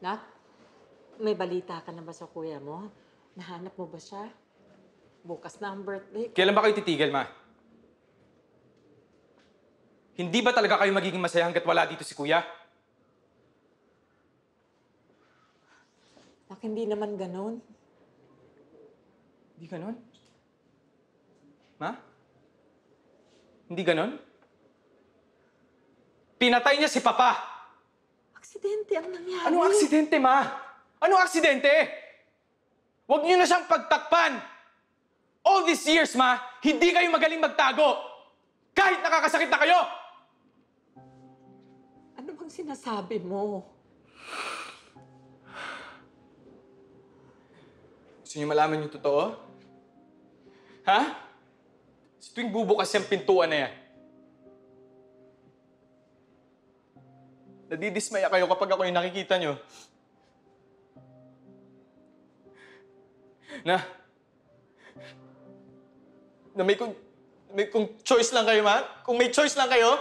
Nak, may balita ka na ba sa kuya mo? Nahanap mo ba siya? Bukas na ang birthday ko. Kailan ba kayo titigil, Ma? Hindi ba talaga kayo magiging masaya hanggat wala dito si Kuya? Nak, hindi naman ganun. Hindi ganon? Ma? Hindi ganon? Pinatay niya si Papa! Aksidente ang nangyari. Anong aksidente, Ma? Anong aksidente? Huwag niyo na siyang pagtakpan! All these years, Ma, hindi kayo magaling magtago! Kahit nakakasakit na kayo! Ano bang sinasabi mo? Gusto niyo malaman yung totoo? Ha? Sa tuwing bubukas yung pintuan na yan, nadidismaya kayo kapag ako yung nakikita niyo. Na kung choice lang kayo, Ma? Kung may choice lang kayo,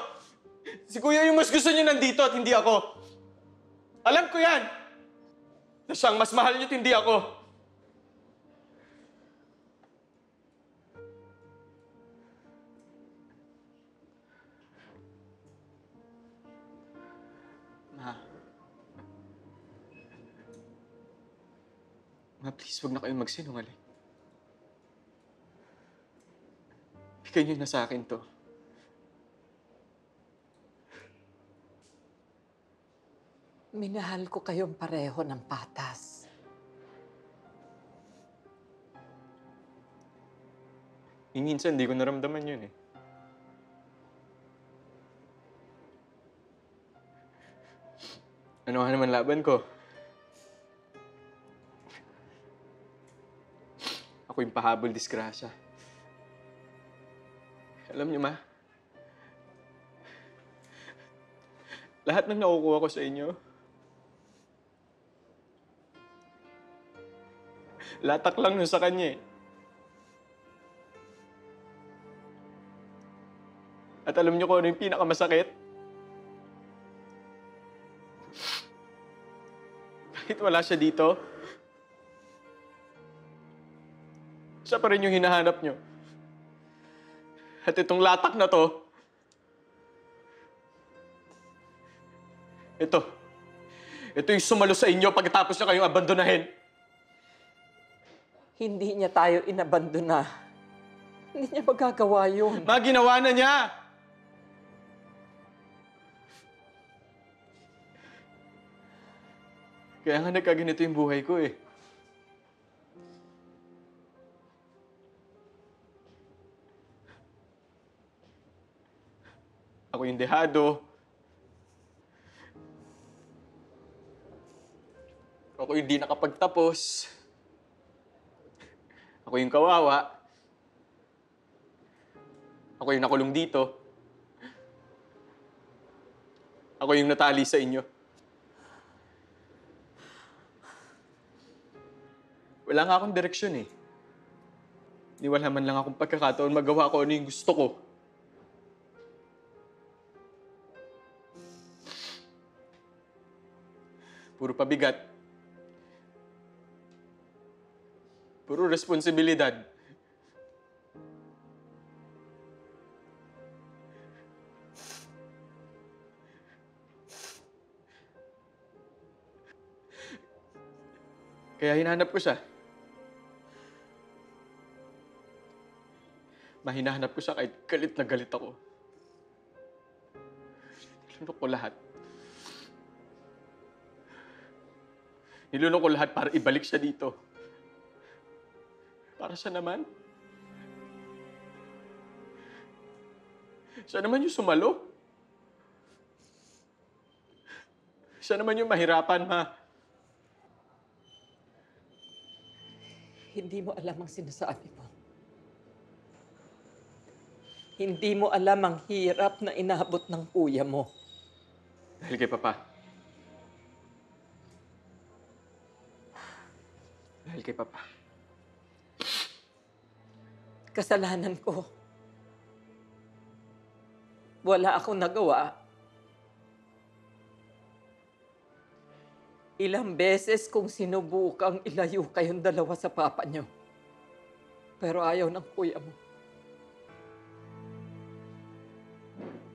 si Kuya yung mas gusto niyo nandito at hindi ako. Alam ko yan! Na siyang mas mahal niyo at hindi ako. Ma, please, huwag na kayong magsinungaling. Bigay niyo na sa akin to. Minahal ko kayong pareho ng patas. Minsan, hindi ko naramdaman yun eh. Ano ka naman laban ko? Ako yung pahabol disgrasya. Alam niyo, Ma, lahat ng nakukuha ko sa inyo, latak lang nun sa kanya eh. At alam niyo kung ano yung pinakamasakit? Kahit wala siya dito, siya pa rin yung hinahanap niyo. At itong latak na to, ito yung sumalo sa inyo pagkatapos niya kayong abandonahin. Hindi niya tayo inabandona. Hindi niya magagawa yun. Ma, ginawa na niya! Kaya nga nagkaganito yung buhay ko eh. Ako yung dehado. Ako yung di nakapagtapos. Ako yung kawawa. Ako yung nakulong dito. Ako yung natali sa inyo. Wala nga akong direksyon eh. Wala man lang akong pagkakataon magawa ko ano yung gusto ko. Puro pabigat. Puro responsibilidad. Kaya hinahanap ko siya. Hinahanap ko siya kahit galit na galit ako. Nilunok ko lahat. Nilunok ko lahat para ibalik siya dito. Para siya naman. Siya naman yung sumalo. Siya naman yung mahirapan, Ma. Hindi mo alam ang sinasabi mo. Hindi mo alam ang hirap na inabot ng kuya mo. Dahil kay Papa. Dahil kay Papa. Kasalanan ko. Wala akong nagawa. Ilang beses kong sinubukang ilayo kayong dalawa sa papa niyo. Pero ayaw ng kuya mo.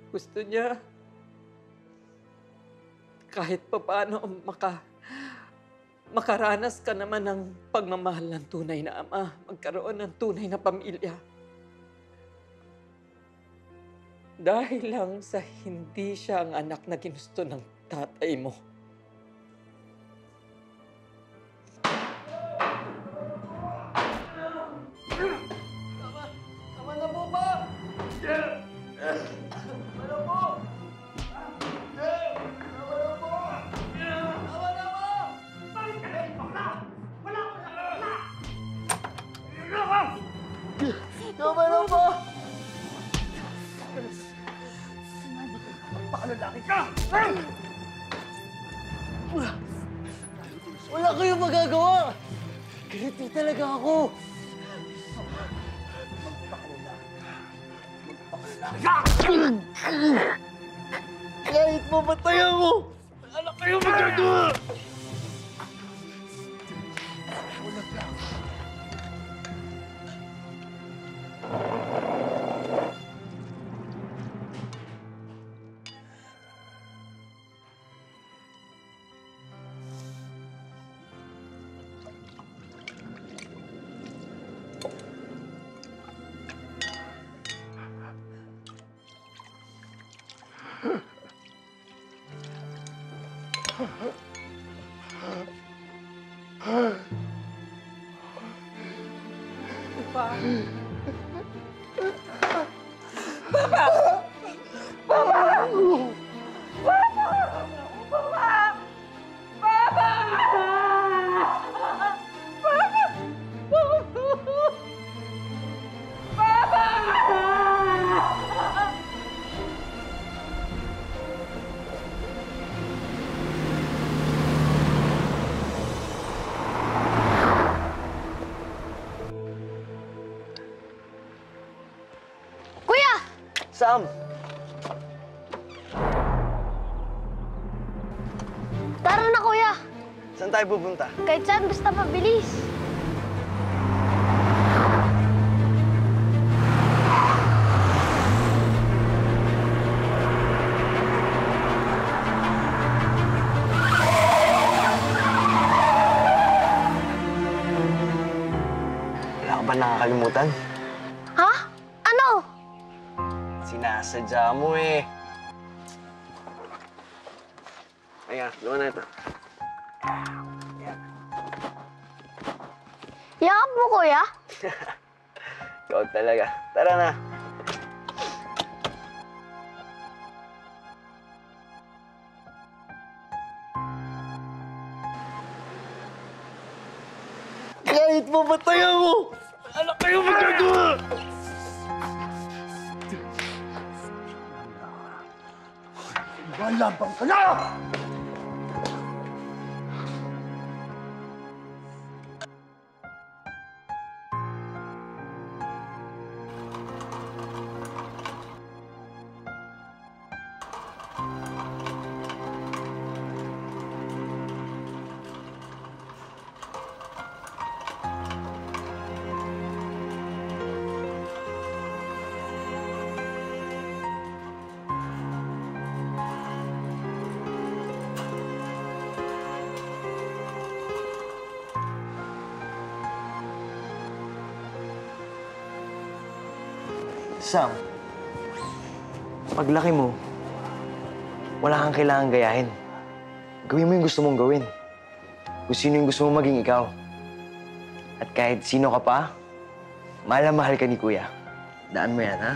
Gusto niya kahit papaano makaranas ka naman ng pagmamahal ng tunay na ama, magkaroon ng tunay na pamilya. Dahil lang sa hindi siya ang anak na ginusto ng tatay mo. Tama na po ba? Tama na po! Tama na po! Tama na po! Bakit ka rin? Bakla! Wala ko na! Wala! Tama na po! Magpakalalaki ka! Wala kayong magagawa! Ganito talaga ako! Kahit mapatayan mo! Wala kayong magagawa! Kuya! Sam! Tara na, kuya. Saan tayo pupunta? Kahit saan, basta mabilis. Wala ka ba nakakalimutan? Ha? Ano? Sinasadya mo eh. Ayan, luwa na ito. Ayan. Yakap mo, kuya? Ikaw talaga. Tara na. Kahit mapatayan mo! Wala kayong magagawa! Malabang ka na! Sam, paglaki mo, wala kang kailangang gayahin. Gawin mo yung gusto mong gawin. Kung sino yung gusto mong maging ikaw. At kahit sino ka pa, mahal na mahal ka ni Kuya. Daan mo yan, ha?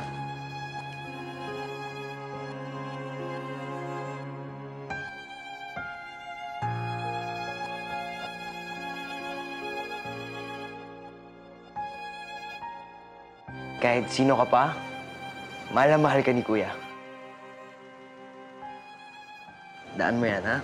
Kahit sino ka pa, mahal na mahal ka ni Kuya. Daan mo yan, ha?